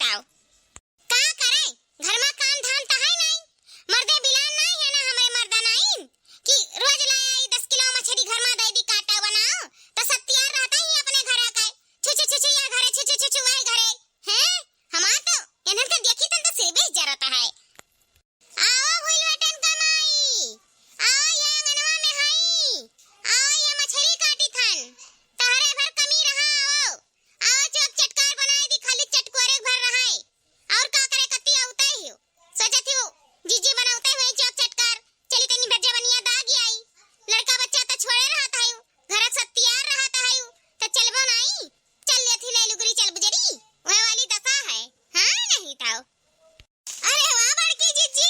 ताव का करे घर में काम धाम तो है नहीं मर्दे बिलान नहीं है ना हमें मर्दा नहीं कि रोज लाया 10 किलो मछली घर में दे दी काटा बनाओ तो सब तैयार रहता ही अपने घर का छु छु छु या घरे छु वाई घरे हैं हमार तो इन्हन के देखी तन तो सेबे जरता है आओ हुई लटन कमाई आओ ये अंगनवा में हई आओ ये मछली काटी थन तहरे भर कमी रहा आओ चौक चटकार बनाई दी खाली चटकोरे भर रहा है और का करे कत्ती आउते ही सोचती हो जीजी बनाउते हुए चौक चटकार चली तनी भज्जा बनिया दागी आई लड़का बच्चा तो छोड़े रहता है घर सब तैयार रहता है तो चलबो नहीं चल लेथी ले लुगरी चल बुजरी वह वाली दशा है हां नहीं ताओ अरे वाह बड़की जीजी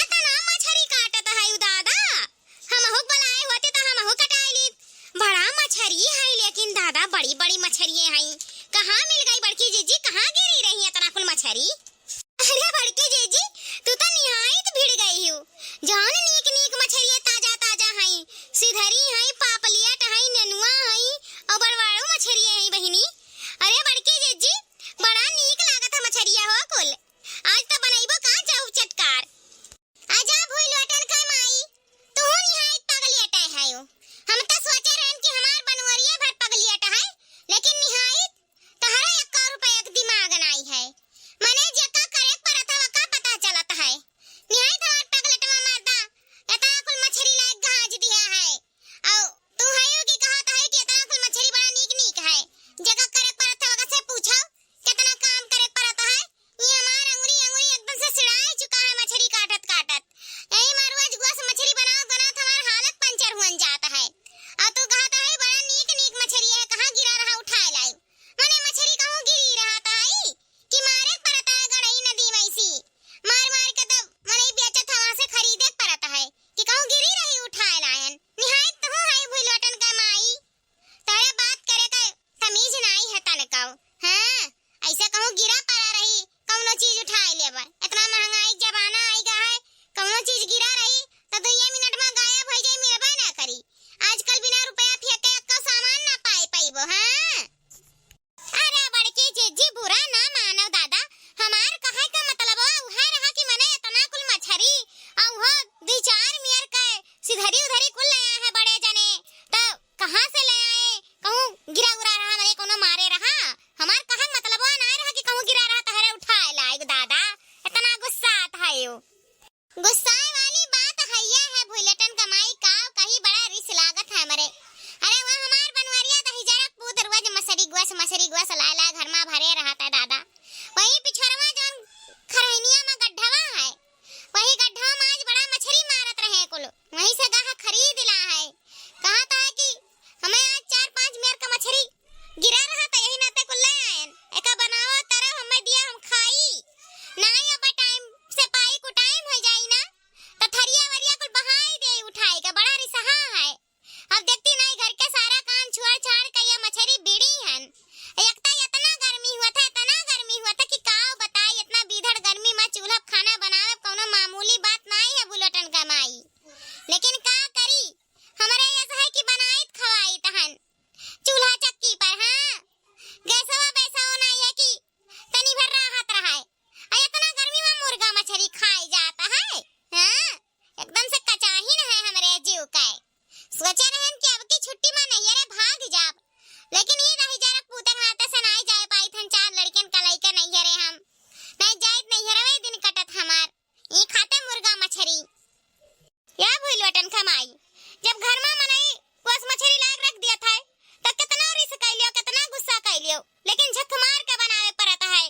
एतना मछली काटत है दादा हम हो बुलाए होते तो हम हो कटाइली बड़ा मछली है लेकिन दादा बड़ी बड़ी मछली है कहां मिल गई बड़की जीजी कहां गिरी रही है इतना कुल मछली अरे बड़की जीजी तू तो निहायत भिड़ गई हो जान नीक नीक मछली ताजा ताजा है सिधरी है पापलियट है नेनुआ है और बड़वाड़ो मछली है बहिनी अरे बड़की जीजी बड़ा नीक लागत है मछलिया हो कुल आज तो बनाइबो का जाऊ चटकार आजा भूल लटन का माई तू निहायत पगलियट है हो हम तो सोचे रहन कि हमार बनवरिया भर पगलियट है लेकिन निहायत तहरा 1 रुपया एक दिमाग नहीं है मने जका करे परत वका पता चलत है निहायत हमार पगलटवा मर्दा एतना कुल मछली लायक गाज दिया है औ तू हयो की कहत है कि एतना कुल मछली बड़ा नीक नीक है जका करे परत वका से पूछो कितना काम करे परत है ये हमार अंगुरी अंगुरी एकदम से सिड़ाई चुका है मछली काटत काटत यही मारुआ जुआ से मछली बनाओ बनाओ हमार हालत पंचर हुन जाता है और तू कहता है बड़ा नीक नीक मछली है कहां गिरा रहा उठाए लायो मने मछली कहूं गिरी रहता है कि मारे परत है गड़ई नदी वैसी मार मार के तो मने बेचत हवा से खरीदे परत है कि कहूं गिरी रही उठाए लायन निहायत तो है भुलटन का माई तारे बात करे का तमीज नहीं है तने कहूं हां ऐसा कहूं गिरा पड़ा रही कौनो चीज उठाए लेबा इतना महंगाई जमाना आईगा है कौनो चीज गिरा रही तो 2 मिनट में गायब हो जाई मिलबा ना करी आजकल बिना रुपया फेंके का सामान ना पाए पाइबो हां अरे बड़की जीजी बुरा ना मानो दादा हमार कहे का मतलब है रहा कि मने इतना कुल मछरी और हो 2-4 मियर का सिधरी उधरी कुल ले आए है बड़े जने तो कहां से ले आए कहूं गिरा उरा रहा मने कोनो मारे रहा हमार कहे मतलब ना रहा कि कहूं गिरा रहा तहरे उठाए लाए दादा इतना गुस्सा आता है यो गुस्साए वाली बात है ये है भुलटन कमाई का कहीं बड़ा रिस लागत है मरे अरे वह हमार बनवरिया दही जरा पूत रोज मछरी गुस लाला घर में भरे रहता है दादा वही पिछड़वा जोन खरहनिया में गड्ढवा है वही गड्ढा में आज बड़ा मछली मारत रहे कुल वहीं से गाह खरीद ला है कहा था कि हमें आज 4-5 मेर का मछली गिरा रहा था यही नाते कुल ले आयन एका बनाओ तरह हमें दिया हम खाई ना अब टाइम से पाई को टाइम हो जाई ना तो थरिया वरिया कुल बहाई दे उठाई का बड़ा रिसहा है अब देखती नहीं घर के सारा काम छुआ छाड़ के ये मछली बीड़ी हन एकता इतना गर्मी हुआ था कि काव बताई इतना बीधड़ गर्मी में चूल्हा खाना बनावे कोनो मामूली बात नहीं है बुलटन का माई लेकिन का करी हमारे ऐसा है कि बनाई खवाई तहन चूल्हा चक्की पर हां गैसवा बैसाओ नहीं है कि तनी भर राहत रहा है इतना गर्मी में मुर्गा मछली खाई जाता है हां एकदम से कचाहिन है हमारे जीव का सोचे रहन कि अब की छुट्टी में नहीं रे भाग जाब लेकिन ये रही जरा पूतक नाते से नहीं जाए पाई थन 4 लड़कन का लइका नहीं रे हम नहीं जाइत नहीं रे दिन कटत हमार ई खाते मुर्गा मछली या भुलटन खमाई जब घर में मनई कोस मछली लाग रख दिया था तो कितना रिस कैलियो कितना गुस्सा कैलियो लेकिन झक मार के बनावे पड़ता है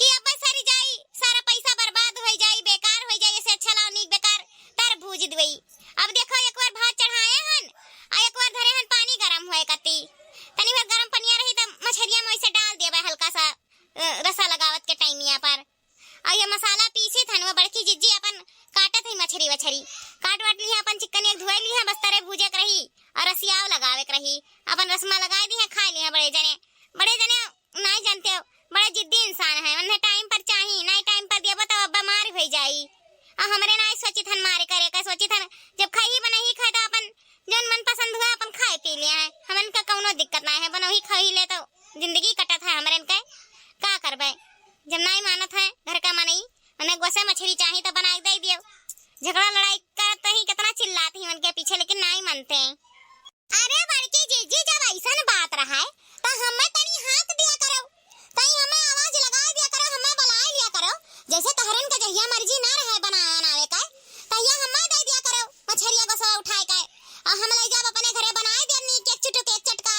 कि अब सारी जाई सारा पैसा बर्बाद हो जाई बेकार हो जाई ऐसे अच्छा लाओ नीक बेकार तर भूज देई अब देखो एक बार भात चढ़ाए हन आ एक बार धरे हन पानी गरम होए कती तनी भर गरम पनिया रही त मछलिया में ऐसे डाल देबे हल्का सा रसा लगावत के टाइमिया पर और ये मसाला पीसे थन वो बड़की जिज्जी अपन काटत है मछली वछरी काट वाट ली अपन चिकन एक धोई ली है बस तरे भूजे के रही और रसियाव लगावे के रही अपन रसमा लगाई दी है खा ली है बड़े जने नहीं जानते हो बड़ा जिद्दी इंसान है उन्हें टाइम पर चाहिए नहीं टाइम पर दिया तो बीमार हो जाई और हमरे नहीं सोची थन मारे करे का सोची थन जब खाई बना ही खाए तो अपन जन मन पसंद हुआ अपन खाए पी लिया है हमन का कोनो दिक्कत ना है बनो ही खाई ले तो जिंदगी कटत है हमरे के का करबे जब नहीं मानत है घर का मनई उन्हें गोसे मछली चाहिए तो बना के दे दियो। झगड़ा लड़ाई करते ही कितना चिल्लाती हैं उनके पीछे, लेकिन नहीं मानते हैं। अरे बड़की जीजी जब ऐसा बात रहा है तो हमें तनी हाथ दिया करो, तई हमें आवाज लगा दिया करो, हमें बुला लिया करो। जैसे तहरन का जहिया मर्जी ना रहे बनावे का तहिया हमें दे दिया करो मछलिया को सब उठाए के, और हम ले जब अपने घरे बनाए देनी एक चुटुक एक चटकार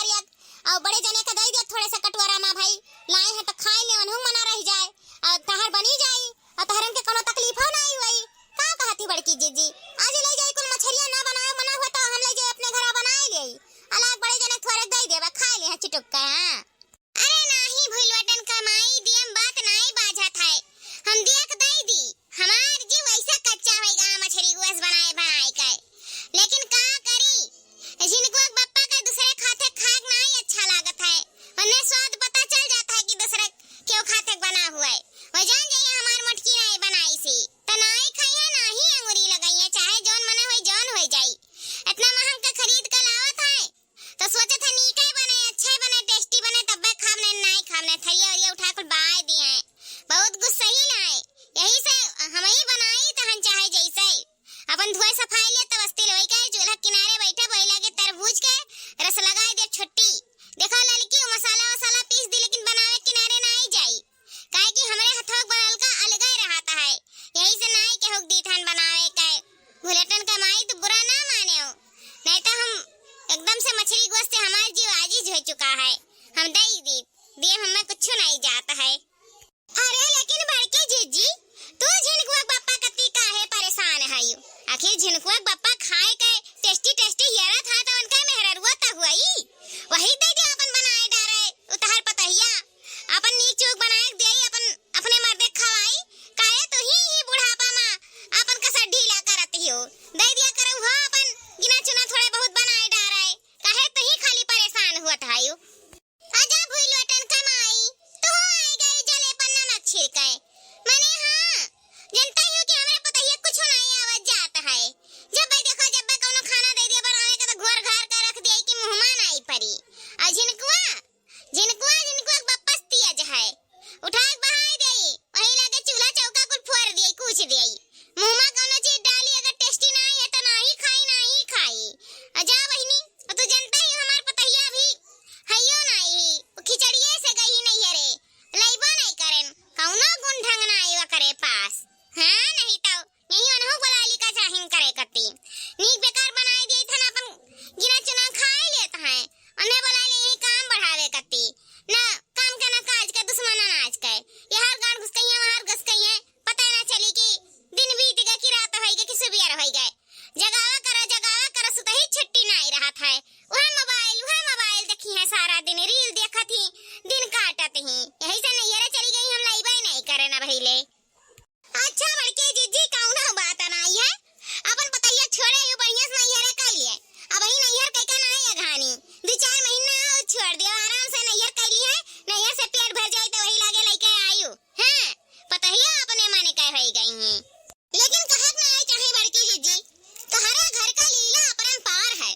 और बड़े जने का दे दिया थोड़े से कटोरा में, भाई लाए हैं तो खाए ले अनहु मना रह जाए और तहर बनी जाई और तहरन के कोनो तकलीफ हो नहीं हुई। का कहती बड़की जीजी आज ले जाई कुल मछलिया ना बनाए मना हुआ तो हम ले जाए अपने घर बनाए ले अलग बड़े जने थोड़े दे देबा खाए ले चुटुक का। अरे नहीं भूलवटन कमाई दियम बात नहीं बाजत है, हम देख दे दी हमार जी वैसा कच्चा होएगा मछली गोस बनाए बनाए के, लेकिन का करी जिनको बप्पा का दूसरे खाते खाक नहीं अच्छा लागत है, उन्हें स्वाद पता चल जाता है कि दूसरे क्यों खाते बना हुआ है। वो जान जाइए हमार मटकी नहीं बनाई सी तो नहीं खाइए नहीं अंगूरी लगाइए, चाहे जौन मने होई जौन हो जाई। इतना महंग का खरीद कर लावत है तो सोचे था नीके बने अच्छे बने टेस्टी बने तब खामने नहीं खामने थरिया वरिया उठा कर बाय दिए हैं, बहुत गुस्सा ही लाए। यही से हम ही बनाई तो हम चाहे जैसे अपन धोए सफाई ले तब अस्ती लोई के चूल्हा किनारे बैठे वही लगे तरबूज के रस लगाए दे छुट्टी देखो लड़की मसाला वसाला पीस दी लेकिन बनावे किनारे नहीं जाई, काहे कि हमरे हथों बनल का अलग ही रहता है। यही से नहीं के हुक दी थान बनावे के भुलेटन का माई तो बुरा ना माने हो, नहीं तो हम एकदम से मछली गोश्त से हमारा जीव आजीज हो चुका है, हम दई दी दिए हमें कुछ नहीं जाता है। अरे लेकिन बड़के जीजी तू झिनकुआ बप्पा कती काहे परेशान है यू, आखिर झिनकुआ बप्पा खाए के टेस्टी टेस्टी यारा था तो उनका मेहररुआ ता हुई वही दे दे अपन बनाए डारे उतार पतहिया अपन नीक चूक बनाए दे अपन अपने मर्दे खवाई, काहे तो ही बुढ़ापा में अपन का ढीला करती हो दे दिया करो हो अपन गिना चुना थोड़े बहुत बनाए डारे, काहे तो ही खाली परेशान हुआ था यू। आजा भूलवटन कमाई तो आई गई जले पर नमक छिड़के मैंने हाँ जनता ही कि हमरे पतहिया कुछ नहीं आवाज जाता है, जब भाई देखो जब कोनो खाना दे दिया बनाने का तो घर घर का रख दिया कि मेहमान आई परी और झिनकुआ झिनकुआ झिनकुआ बप्पस दिया है उठा के बहाई देई वही लगे चूल्हा चौका कुल फोड़ दिए कुछ देई मुंह में कोनो चीज डाली अगर टेस्टी नहीं है तो नहीं खाई आजा बहिनी तू जनता ही हमार पतहिया भी हइयो नहीं खिचड़िए से गई नहीं है रे लइबो नहीं करेन कौनो गुण ढंग नहीं वा करे पास हां नहीं तो यही अनहु बोलाली का चाहिन करे कती नीक बेकार बनाए दिए थन अपन गिना चुना खाए लेत है उन्हें बोला ले यही काम बढ़ावे कती ना काम का ना काज का दुश्मन अनाज के ये हर गांड घुस गई है हर घुस गई है पता ना चली कि दिन बीत गया कि रात होई गई कि सुबह होई गए जगावा करो सुत ही छुट्टी नहीं रहा था वह मोबाइल देखी है सारा दिन रील देखा थी दिन काटत ही यही से नैहरा चली गई हम लाइबा नहीं करे ना भइले। अच्छा बड़के जीजी कौन बात नहीं है अपन बताइए छोड़े यू बढ़िया से नैहरा कर लिए अब ही नैहर कई का नहीं है घानी 2-4 महीना और छोड़ दियो आराम से नैहर कर ली है नैहर से पेट भर जाए तो वही लागे लेके आयु हैं पतहिया अपने माने कह होई गई हैं, लेकिन कहत नहीं चाहे बड़की जीजी तोहरे घर का लीला अपरंपार है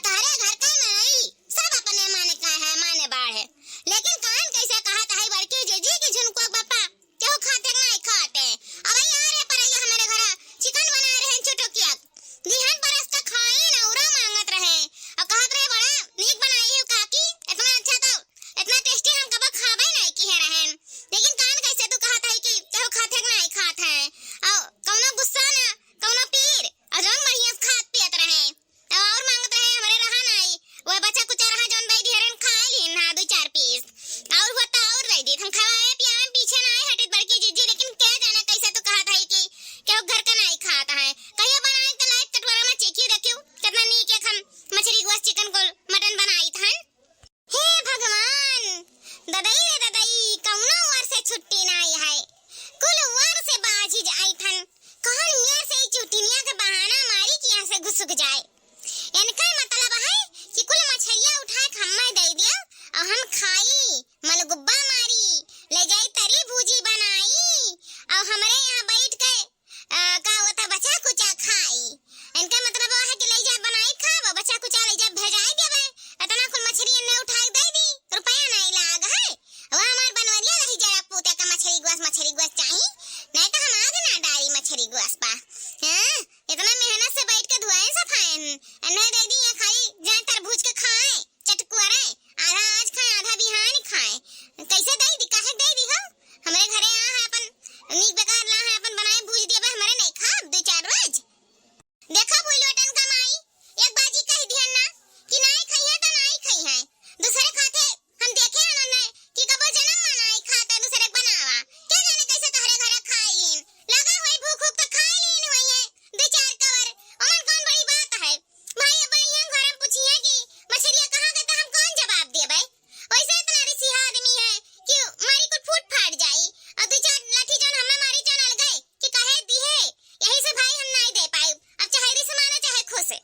तोहरे घर का नहीं सब अपने माने का है माने बाढ़ है, लेकिन कान कैसे कहत है बड़की जीजी की झुनकुआ बप्पा क्यों खाते नहीं खा गुआस मछरी गुआस चाहिए, नहीं तो हम आगे ना डारी मछरी गुआस पा। हाँ, इतना मेहनत से बैठ के धुआएं सफाएं नहीं दे दी खाली जाए तरबूज के खाए चटकुआरे, आधा आज खाए आधा बिहान खाए। कैसे दे दी काहे दे दी हो? हमारे घरे आ है अपन नीक बेकार ला है अपन बनाए भूज दिए बे हमारे नहीं खा 2-4 रोज। देखा भूलवटन का माई एक बाजी कह दिया ना कि नहीं खाई है तो नहीं खाई है, दूसरे खाते हम देखे हैं ना कि कबो जन्म मनाई खाता दूसरे बनावा, क्या जाने कैसे तोहरे घरे खाई लीन लगा होई भूख भूख तो खाई लीन वही है 2-4 कवर। अमन कौन बड़ी बात है भाई, अब यहाँ घर में पूछिए कि मछलियां कहाँ गई तो हम कौन जवाब दे भाई? वैसे इतना रिसीहा आदमी है कि मारी को फूट फाट जाई और 2-4 लाठी जान हमें मारी जान अलग गए कि कहे दी है, यही से भाई हम नहीं दे पाए। अब चाहे रिस माने चाहे खुश है,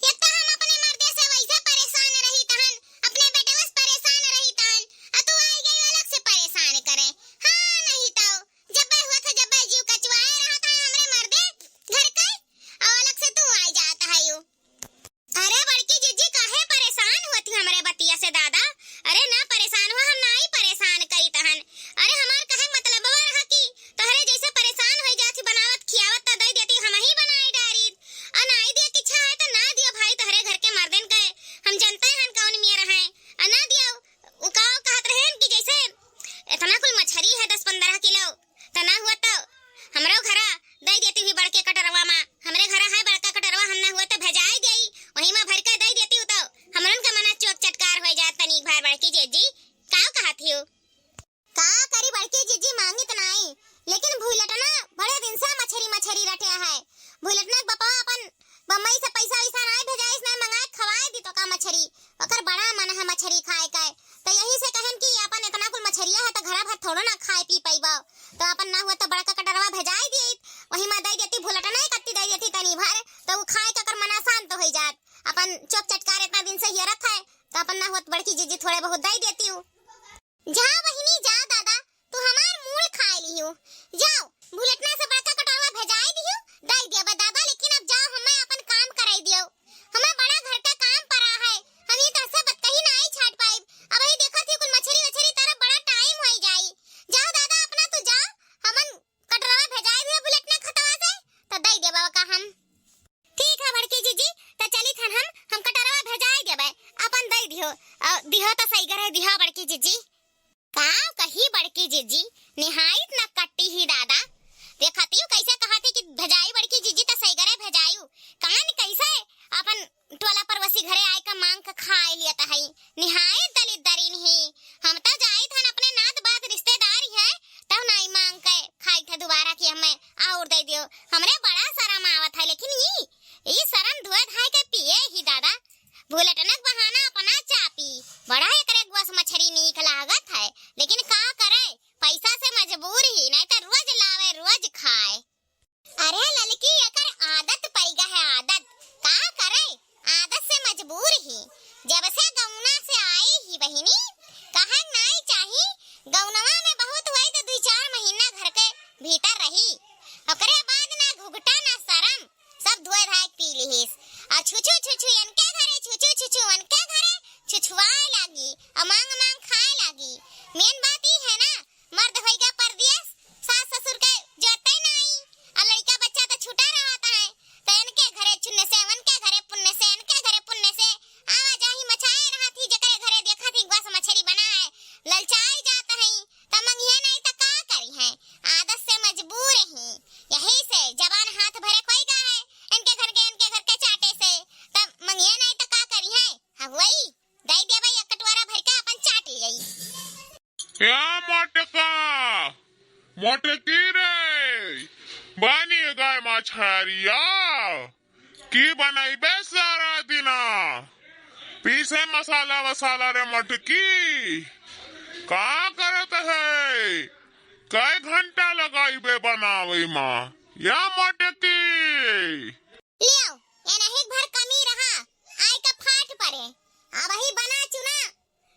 एक तो हम अपने मर्दे से वैसे परेशान रही तहन, अपने बेटे से परेशान रही तहन, और तू आई गई अलग से परेशान करे। हाँ नहीं तो जब हुआ था जब जीव कचवाए रहा था हमरे मर्दे घर के और अलग से तू आई जाता है यू। अरे बड़की जीजी काहे परेशान होती हमरे बतिया से दादा? अरे ना परेशान हुआ हम ना ही परेशान करी तहन। अरे हमार कहे मतलब रहा कि तोहरे जैसे परेशान हो जाती बनावत खियावत त दे देती हम ही बनाई डारी और नहीं दिया कि इच्छा है तो ना दिया भाई तोहरे घर के मर्दन के हम जानते हैं कौन मिया रहे और ना दिया उकाओ कहत रहे कि जैसे इतना कुल मछली है 10-15 किलो तो ना हुआ तो हमरो घरा दे देती हुई बड़के कटरवा में, हमरे घरा है बड़का कटरवा हम ना हुआ तो भेजाई देई वही में भर के दे देती तो हमरन का मना चौक चटकार हो जात तनी भर बड़की जीजी का कहती हो का करी बड़की जीजी मांगी तो नहीं, लेकिन भूलटना बड़े दिन से मछली रटे है। भूलटना बापा अपन बम्बई से पैसा वैसा नहीं भेजाई इसने मंगाए खवाए दी तो का मछली ओकर बड़ा मन है मछली खाए का, तो यही से कहन कि अपन इतना कुल मछलिया है तो घरा भर थोड़ो ना खाए पी पाइबा, तो अपन ना हुआ तो बड़का कटरवा भेजाई दी वही में दे देती भूलटना कत्ती दे देती तनी भर तो वो खाए का कर मना शांत हो जात। अपन चौक चटकार इतना दिन से ये रखा है तो अपन ना हुआ बड़की जीजी थोड़े बहुत दे देती हूँ। जाओ बहिनी जाओ दादा तू हमार मूड खाए ली हो, जाओ भूलटना से बड़का कटरवा भेजाई दी दे दिया दादा, लेकिन अब जाओ हमें अपन काम कराई दियो, हमें बड़ा घर का काम पड़ा है हम ये तरह बत कहीं ना ही छाट पाए। अब ही देखा थी कुल मछली वछली तरह बड़ा टाइम हो जाई, जाओ दादा अपना तू जाओ हमन कटरवा भेजाई दियो भूलटना खतवा से तो दे दे बाबा का हम। ठीक है बड़की जीजी तो चली थन हम कटरवा भेजाई देबे अपन दे दियो दिहो तो सही करे दिहो बड़की जीजी का कही बड़की जीजी निहायत न कट्टी ही दादा देखती हूँ कैसे कहती कि भेजाई बड़की जीजी तो सही करे भेजायू कहां कैसे अपन टोला परवसी घरे आए का मांग का खाए लिया है निहायत दलित दरीन ही हम तो जाई थन अपने नात बात रिश्तेदार है तब नहीं मांग के खाई थे दोबारा कि हमें और दे दियो, हमरे बड़ा शर्म आवत है लेकिन ये शर्म धोए धाय के पिए ही दादा भूलटनक बहाना अपना चापी बड़ा एकरे गुआस मछली नीक लागत है, लेकिन का करे पैसा से मजबूर ही नहीं तो रोज लावे रोज खाए। अरे ललकी एकर आदत पड़ गया है आदत का करे आदत से मजबूर ही जब से गौना से आई ही बहिनी कहा नहीं चाहिए गौनवा में बहुत हुई तो 2-4 महीना घर के भीतर रही ओकरे बाद ना घुघटा ना शरम सब धोए धाय पी लीस और छुछू छुछू इनके घरे छुछू छुछू उनके घरे छुछुआए लागी और मांग मांग खाए लागी। मेन बात ही है ना मर्द होइगा परदेश सास ससुर के जोते नहीं और लड़का बच्चा तो छूटा रहता है तो इनके घरे चुनने से उनके घरे पुण्य से इनके घरे पुण्य से आवाजाही मचाए रहा थी जकरे घरे देखा थी गुआस मछली बना है ललचाई जाता है तो मंगिए नहीं तो का करी है आदत से मजबूर ही यही से जबान हाथ भरे कोई का है इनके घर के चाटे से तब मंगिए नहीं तो का करी है हाँ वही दे दे भाई एक कटोरा भर के अपन चाट लियई। या मोटकी रे बनी गए मछरिया की बनाई बे सारा दिना पीसे मसाला वसाला रे मोटकी का करत है कई घंटा लगाई बे बनावे माँ या मोटकी लियो ये नहीं भर कमी रहा आई का फाट पड़े अब ही बना चुना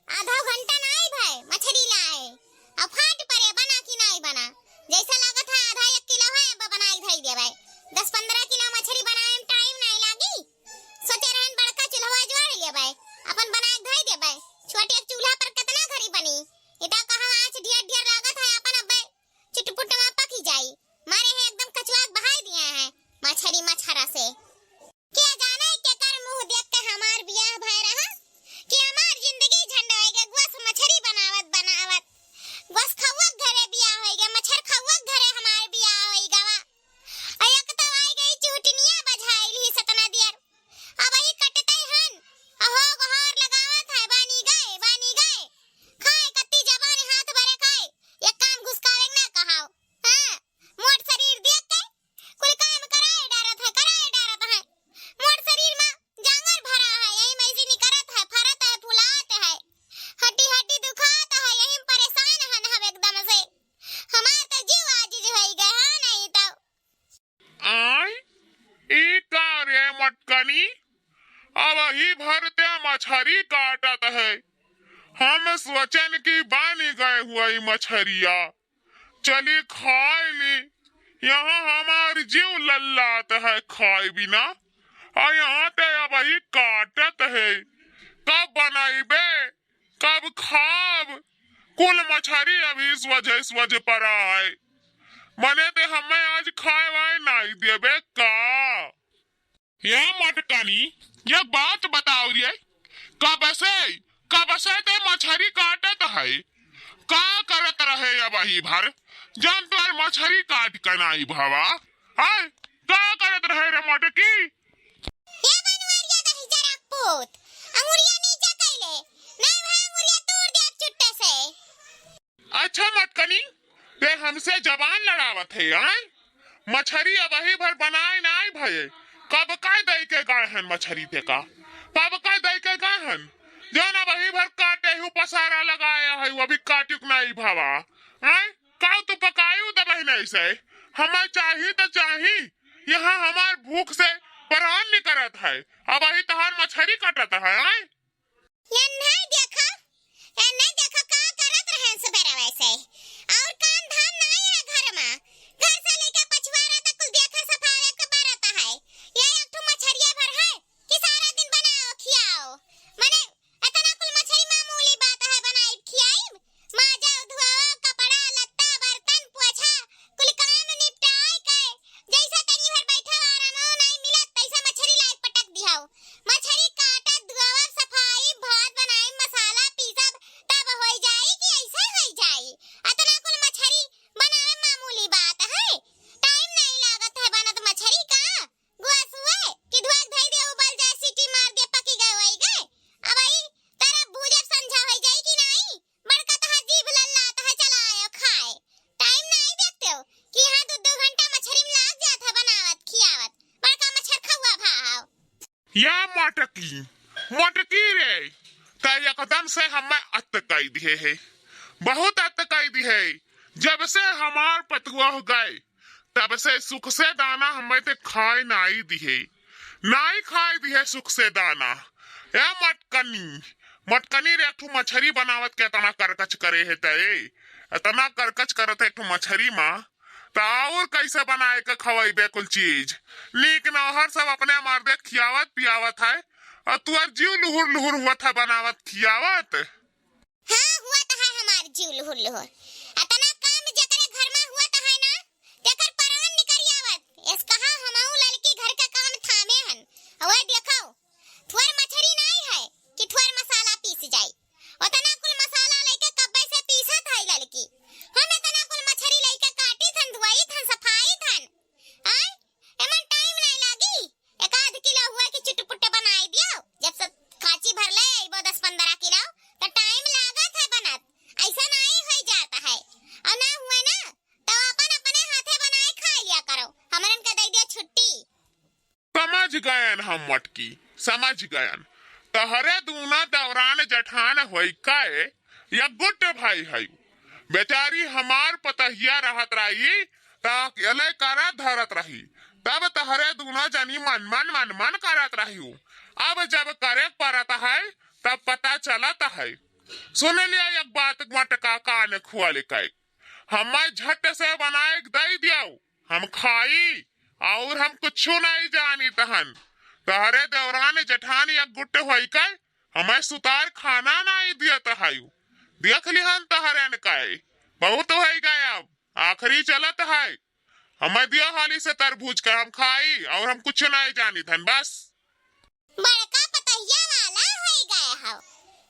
आधा घंटा नहीं भाई मछली लाए अब फाट पड़े बना कि नहीं बना जैसा लागत है आधा 1 किलो है अब बनाई धई दे भाई 10-15 किलो मछली बनाए में टाइम नहीं लागी सोचे रहन बड़का चूल्हा जोड़ लिया भाई अपन बनाए धई दे भाई छोटे चूल्हा पर कितना घड़ी बनी इता कहा आंच ढेर ढेर लागत है अपन अब मटकनी अब ही भरते मछली काटत है। हम सोचन की बानी गए हुआ मछरिया चली खाए ली। यहाँ हमार जीव लल्लात है खाए बिना और यहाँ ते अब ही काटत है। कब बनाइबे कब खाब कुल मछली अभी इस वजह पर आए मने ते हमें आज खाए वाए नहीं देबे का। यह मटकनी यह बात बताओ रे कब से ते मछली काटत है का करत रहे अब ही भर जब तुर मछली काट कर नहीं भवा है का करत रहे रे मटकी। ये बनवारिया दही जरा पूत अंगुरिया नीचे कैले नहीं भाई अंगुरिया तोड़ दे चुट्टे से। अच्छा मटकनी ते हमसे जबान लड़ावत है आए मछली अब ही भर बनाए नहीं भये कब का दई के गाहन मछली ते का कब का दई के गाहन जौन अब ही भर काटे हूँ पसारा लगाया है वो भी काटुक नहीं भावा आए काउ तो पकायू तो बही नहीं से हमें चाहिए तो चाहिए यहाँ हमार भूख से परान नहीं करत है अब ही तहार मछली काटत है आए ये नहीं देखा का करत रहे सुबह वैसे और काम धाम नहीं है घर में घर से लेके पछवाड़ा तक कुल देखा सफाई के बरता है। ये एक ठो मछरिया भर है कि सारा दिन बनाओ खियाओ माने इतना कुल मछली मामूली बात है बनाई खियाई माजा धुआओ कपड़ा लत्ता बर्तन पोछा कुल काम निपटाई के जैसा तनी भर बैठा आराम नहीं मिलत तैसा मछली लाइक पटक दिहाओ मछली काटत धुआओ सफाई भात बनाई मसाला पीसब तब होई जाई कि ऐसे होई जाई इतना कुल मछली बनावे मामूली बात है टाइम नहीं लागत है बनत मछली का गुआस हुए कि धुआक धई दे उबल जाए सीटी मार दे पकी गए होई गए अब आई तेरा भूजब समझा होई जाई कि नहीं बड़का तहा जीभ लल्लात है चला आयो खाए टाइम नहीं देखते हो कि यहां दो घंटा मछली में लाग जात है बनावत खियावत बड़का मच्छर खौआ भाव। या मटकी रे ते एकदम से हमें अतकाई दिए है बहुत अतकाई दी है। जब से हमार पतुआ हो गए तब से सुख से दाना हमें ते खाए नहीं दिए नहीं खाए दिए सुख से दाना। या मटकनी रे ठू मछली बनावत के इतना करकच करे है ते इतना करकच करत है ठू मछली माँ और कैसे बनाए के खवाइबे कुल चीज नीक नहर सब अपने मार दे खियावत पियावत है और तुअर जीव लुहुर लुहुर हुआ था बनावत खियावत। हाँ हुआ तो है हमार जीव लुहुर लुहुर इतना काम जकरे घर में हुआ तो है ना तेकर परान निकरियावत इस कहा हमाऊ लड़की घर का काम थामे हन ओए देखो थुअर मछली नहीं है कि थुअर मसाला पीस जाए उतना कुल मसाला लेके कब्बे से पीसत है लड़की हम इतना कुल मछली लेके काटी थन धुआई थन सफाई थन आय एमन टाइम नहीं लागी एक आध किलो हुआ कि चुटपुटे बनाई दियो जब सब काची भर ले आइबो 10-15 किलो तो टाइम लागत है बनत ऐसा नहीं हो जाता है और ना हुआ ना तो अपन अपने हाथे बनाए खा लिया करो हमरन का दे दिया छुट्टी। समझ गयन हम मटकी समझ गयन तहरे दूना दौरान जठान होई काए या गुट भाई है बेचारी हमार पतहिया रहत रही ताक अले करा धरत रही तब तहरे दूना जनी मन करत रही अब जब करे परत है तब पता चलता है। सुन लिया एक बात मटका कान खुआले कई हमें झट से बनाए दे दियो हम खाई और हम कुछ नहीं जानी तहन तहरे दौरान जठान या गुट होई के हमें सुतार खाना नहीं दियत है देख लिहन तहरे कई बहुत हो गए अब आखिरी चलत है हमें दिया हाली से तरबूज का हम खाई और हम कुछ नहीं जानी थन बस। बड़का पतहिया वाला हो गए हो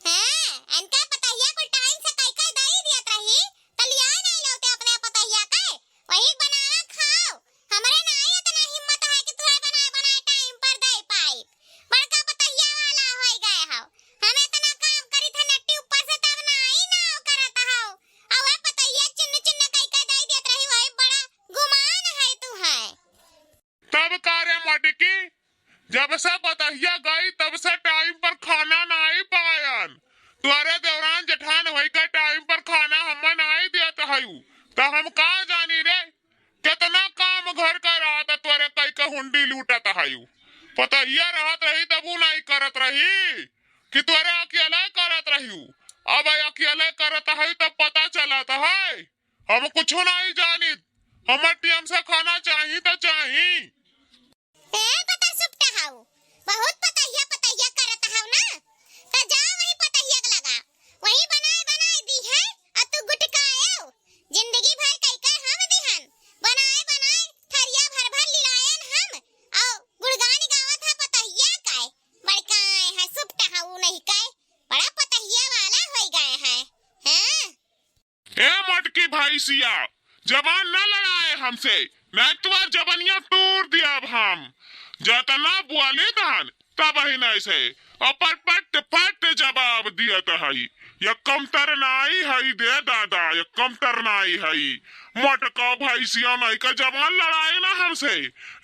हां इनका पतहिया को टाइम से कई दे दियत रही तलिया नहीं लौटे अपने पतहिया के वही बनावा खाओ हमरे नहीं इतना हिम्मत है कि तोरे बनाए टाइम पर दे पाई बड़का पतहिया वाला हो गए हो हम इतना काम करी थ नट्टी ऊपर से तब नहीं ना करत हो और वह पतहिया चिन्ह कई दे दियत रही वही बड़ा गुमान है तू है तब कार्य मटकी जब से पतहिया गई तब से टाइम पर खाना नहीं पायन तुम्हारे दौरान जठान होई का टाइम पर खाना हम नहीं देता है तो हम कहा जानी रे कितना काम घर का रात तुम्हारे कई का हुंडी लूटता है पतहिया रहत रही तबू नहीं करत रही कि तोरे अकेले करत रही। अब अकेले करत है तब पता चलत है। हम कुछ नहीं जानित, हमर टीम से खाना चाहिए तो चाहिए। पता सुपटा हाउ बहुत पतहिया करत हाउ ना, तो जा वही पतहिया के लगा, वही बनाए दी है और तू गुटकायो जिंदगी भर कई हम दिहन बनाए थरिया भर लिलायन हम और गुड़गान गावत है पतहिया काय बड़काए है सुपटा हाउ नहीं काय बड़ा पतहिया वाला हो गए है। ए मटकी भैंसिया, जबान न लड़ाए हमसे, नहीं तो जबनिया तोड़ दिया अब हम। जतना बोले धान तब ही नहीं से अपर पट पट जवाब दिया तो है। ये कम तरनाई है दे दादा, ये कम तरनाई है। मटका भैंसिया नहीं का जबान लड़ाए ना हमसे,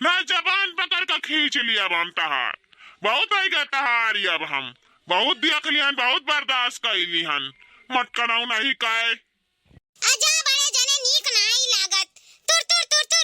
ना जबान पकड़ कर खींच लिया हम तहार। बहुत ही गए तहारी अब हम बहुत देख लिहन, बहुत बर्दाश्त कर लिहन। मटकनाऊ नहीं काए आजा बड़े जने नीक नाही लागत, तुर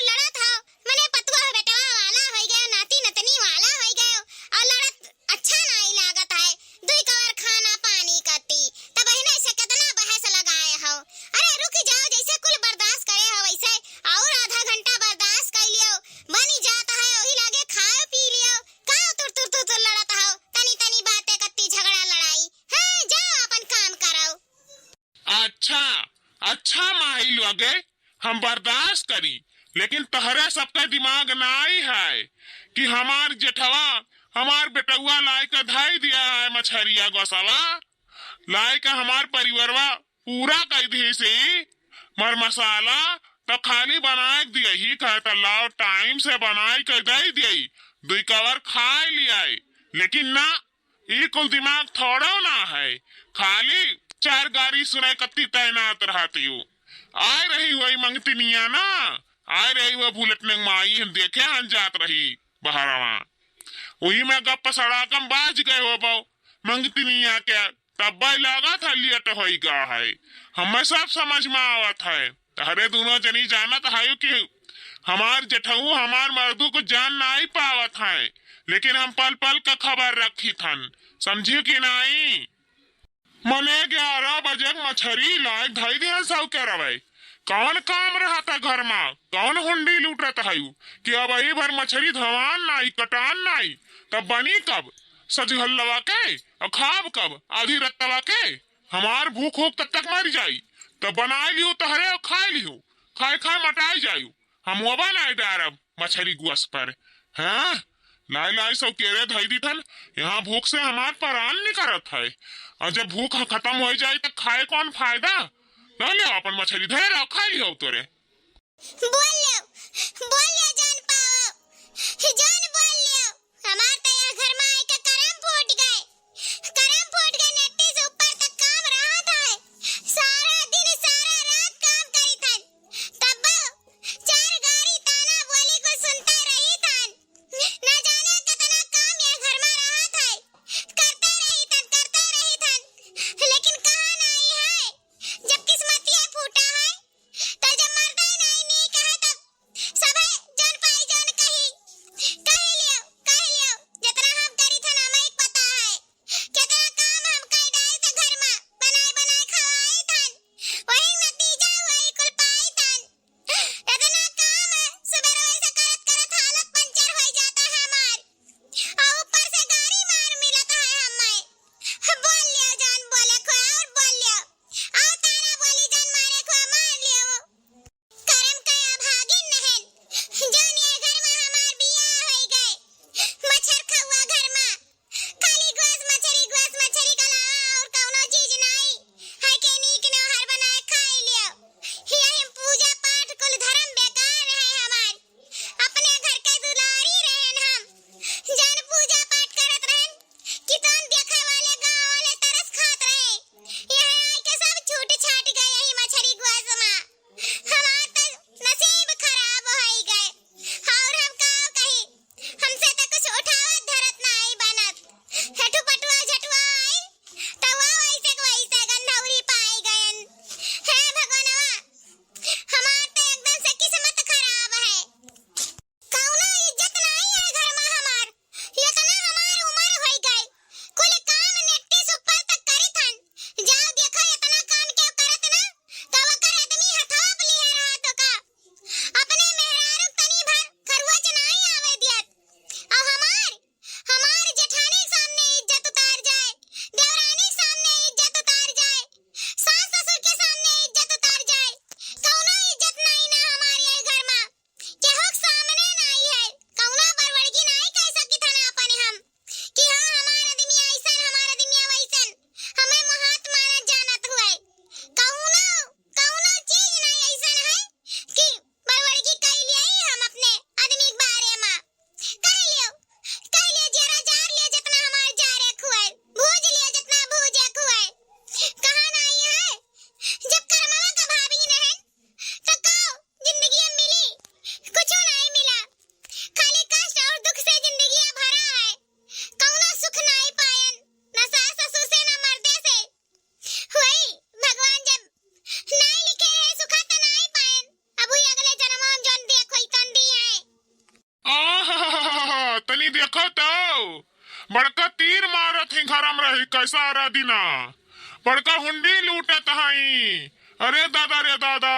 लड़त हो मने पतुआ हो बेटवा वाला हो गयो, नाती नतनी वाला हो गयो और लड़त अच्छा नहीं लागत है। दुई कवर खाना पानी करती तब ही नहीं से कितना बहस लगाए हो। अरे रुक जाओ, जैसे कुल बर्दाश्त करे हो वैसे और आधा घंटा बर्दाश्त कर लियो, बनी जाता है वही लागे खाओ पी लियो। काओ तुर लड़त हो, तनी बातें करती झगड़ा लड़ाई है, जाओ अपन काम करो। अच्छा माही लगे हम बर्दाश्त करी, लेकिन तहरे सबका दिमाग नहीं है कि हमार जेठवा हमार बेटुआ लाई का धाई दिया है मछरिया गोसवा लाई का हमार परिवारवा पूरा कर दी से मर मसाला तो खाली बनाए दिया ही कहता लाओ टाइम से बनाए कर दे दिया दुई कवर खाए लिया, लेकिन ना ये कुल दिमाग थोड़ा ना है, खाली चार गाड़ी सुनाई कत्ती तैनात रहती हूँ। आए रही वही मंगतनिया ना, आए रही वो भूलटने माई हम देखे हन जात रही बहरवा, वही में गप सड़ाकम बाज गए हो बहु मंगतनिया के तब लगा था लियट हो गा है। हमें सब समझ में आवत है, तहरे दोनों जनी जानत है कि हमार जेठऊ हमार मर्दू को जान नहीं पावत है, लेकिन हम पल पल का खबर रखी थन, समझी कि नहीं। मने 11 बजे मछरी लाए धाई दिया सब के रवे, कौन काम रहा था घर में, कौन हुंडी लूटत है कि अब ही भर मछरी धवान नहीं कटान नहीं, तब बनी कब सजहल्लवा के और खाब कब आधी रत्तवा के। हमार भूख होक तब तक मर जाई, तब बनाए लियो तहरे और खाए लियो, खाए मटाई जायू। हम वबा नहीं डारब मछरी गुअस पर, हाँ लाई सब केरे धई दी थन, यहाँ भूख से हमार परान नहीं करत है, और जब भूख खत्म हो जाए तो खाए कौन फायदा। न ले अपन मछली धरे रहो खा लियो तोरे। बोल लियो जान पाओ, जान बोल लियो, हमार तो यहाँ घर में आई के करम फूट गए नेट्टी से ऊपर तक काम रहा था, सारा दिन सारा रात काम करी थन, तब चार गाड़ी ताना बोली को सुनता रही थन, न जाने कितना काम ये घर में रहा था, करते रही थन, लेकिन कहाँ नहीं है। जब किस्मतिया फूटा है तो जब मर्दा नहीं कहा तब तनी देखो तो बड़का तीर मारत ही घर में रही कैसा रह दिना बड़का हुंडी लूटत हई। अरे दादा रे दादा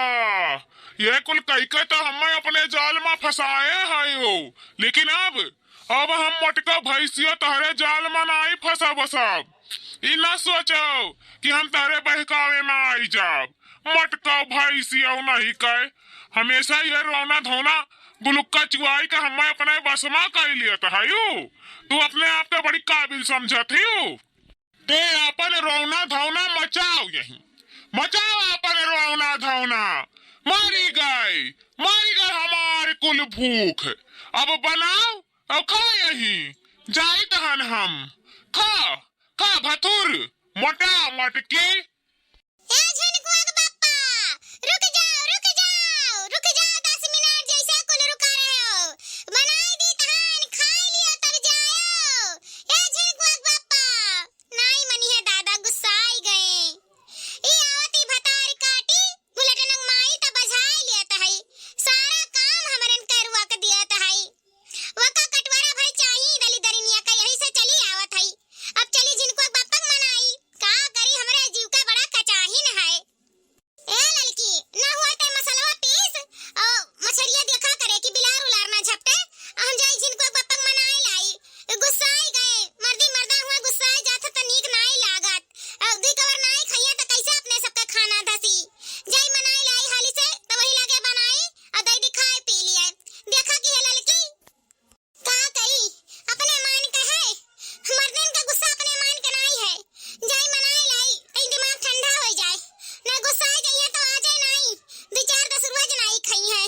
ये कुल कह के तो हमें अपने जाल में फंसाए है हो, लेकिन अब हम मटका भैंसिया तहरे जाल में नहीं फंसा बसब। ई ना सोचो कि हम तहरे बहकावे में आई जाब। मटका भैंसिया नहीं कहे हमेशा ये रोना धोना बुलुक्का चुआई का हमें अपने बस में कर लिया था। तू अपने आप तो बड़ी काबिल समझत ही ते अपन रोना धोना मचाओ, यही मचाओ अपन रोना धोना। मारी गई हमारी कुल भूख। अब बनाओ और खा यही जाई दहन हम खा भथुर मोटा मटकी। ए झनकुआक बाप्पा रुक जाओ 10 मिनट जैसे कुल रुका रहे हो। बनाई दी तहन खाई लियो तब जाओ। ए झनकुआक बाप्पा नहीं मनी है दादा गुस्साई गए। ई आवती भतारी काटी बुलेटनक माई त बजाई लिया तहई सारा काम हमरन करवा के दिया तहई। वका कटवारा भाई चाहिए दली दरिनिया का यही से चली आवत हई। अब चली झनकुआक बाप्पा मनाई का करी हमरे जीव का बड़ा कचाहीन है। ए लड़की ना हुआ ते मसलवा पीस और मछरिया देखा करे कि बिलार उलार ना झपटे। हम जाई झनकुआक बाप्पा मनाई लाई गुस्साई गए। मर्दा हुआ गुस्साई जात त नीक नाई लागत। दी कवर नाई खइया त कैसे अपने सबका खाना धसी। जाई मनाई लाई हाली से त वही लागे बनाई और दई दी खाए पी लिए। देखा कि है लड़की का करी अपने मान के है मर्दन का गुस्सा अपने मान के नहीं है। जाई मनाई लाई तई दिमाग ठंडा हो जाए ना गुस्सा जाइए तो आ जाए नहीं 2-4 10 रोज नहीं खई है।